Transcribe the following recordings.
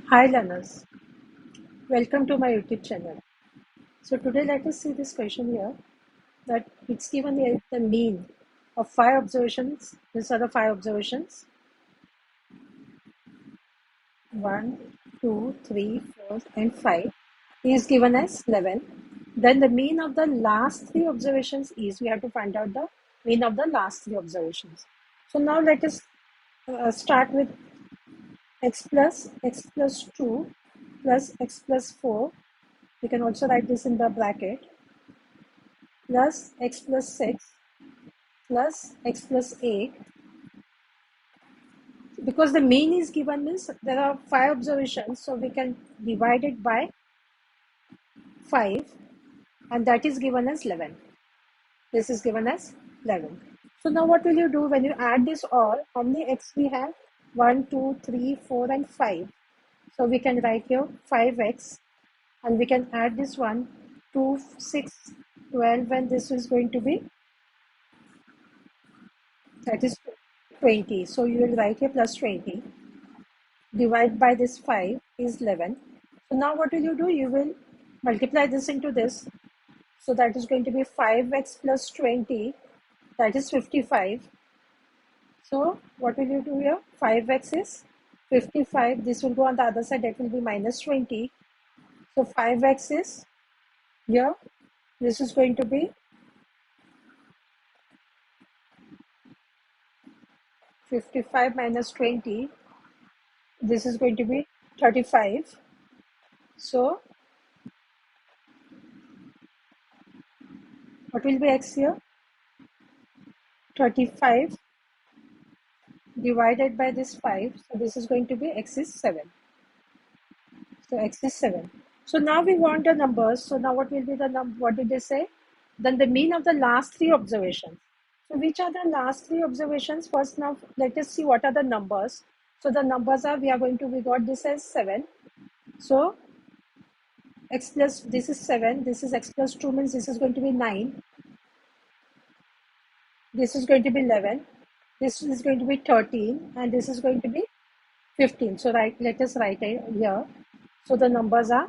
Hi learners, welcome to my YouTube channel. So today let us see this question here that it's given here the mean of 5 observations. These are the 5 observations. 1, 2, 3, 4 and 5 is given as 11. Then the mean of the last 3 observations is, we have to find out the mean of the last 3 observations. So now let us start with x plus 2 plus x plus 4. We can also write this in the bracket, plus x plus 6 plus x plus 8. Because the mean is given means there are 5 observations, so we can divide it by 5 and that is given as 11. This is given as 11. So now what will you do when you add this all? How many x we have? 1, 2, 3, 4 and 5. So we can write here 5x and we can add this one, 2, 6, 12 and this is going to be, that is 20. So you will write here plus 20. Divide by this 5 is 11. So now what will you do? You will multiply this into this. So that is going to be 5x plus 20. That is 55. So what will you do here? 5x is 55. This will go on the other side. That will be minus 20. So 5x is here. This is going to be 55 minus 20. This is going to be 35. So what will be x here? 35 divided by this 5. So this is going to be x is 7. So x is 7. So now we want the numbers. So now what will be the number? What did they say? Then the mean of the last 3 observations. So which are the last 3 observations? First now let us see what are the numbers. So the numbers are, we got this as 7. So x plus, this is 7. This is x plus 2 means this is going to be 9. This is going to be 11. This is going to be 13 and this is going to be 15. So let us write it here. So the numbers are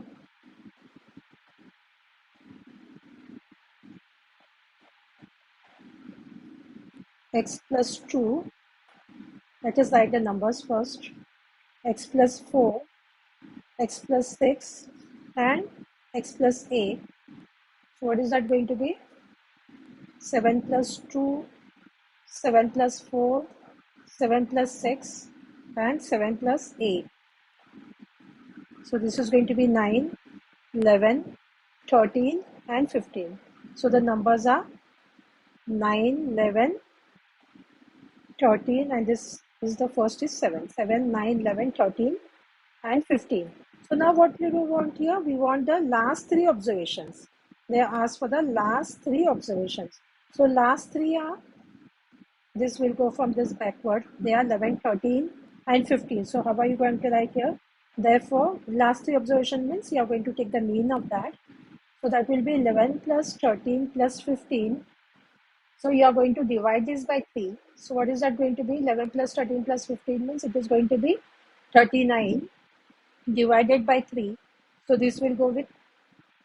x plus 2. Let us write the numbers first. X plus 4, x plus 6 and x plus 8. So what is that going to be? 7 plus 2, 7 plus 4, 7 plus 6 and 7 plus 8. So this is going to be 9, 11, 13 and 15. So the numbers are 9, 11, 13 and this is the first is 7. 7, 9, 11, 13 and 15. So now what do we want here? We want the last 3 observations. They asked for the last 3 observations. So last 3 are, this will go from this backward. They are 11, 13 and 15. So how are you going to write here? Therefore, last 3 observation means you are going to take the mean of that. So that will be 11 plus 13 plus 15. So you are going to divide this by 3. So what is that going to be? 11 plus 13 plus 15 means it is going to be 39 divided by 3. So this will go with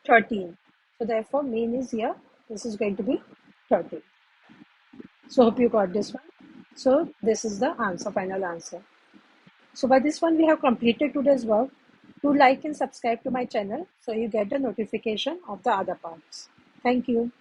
13. So therefore mean is here. This is going to be 13. So hope you got this one. So this is the answer, final answer. So by this one we have completed today's work. Do like and subscribe to my channel so you get the notification of the other parts. Thank you.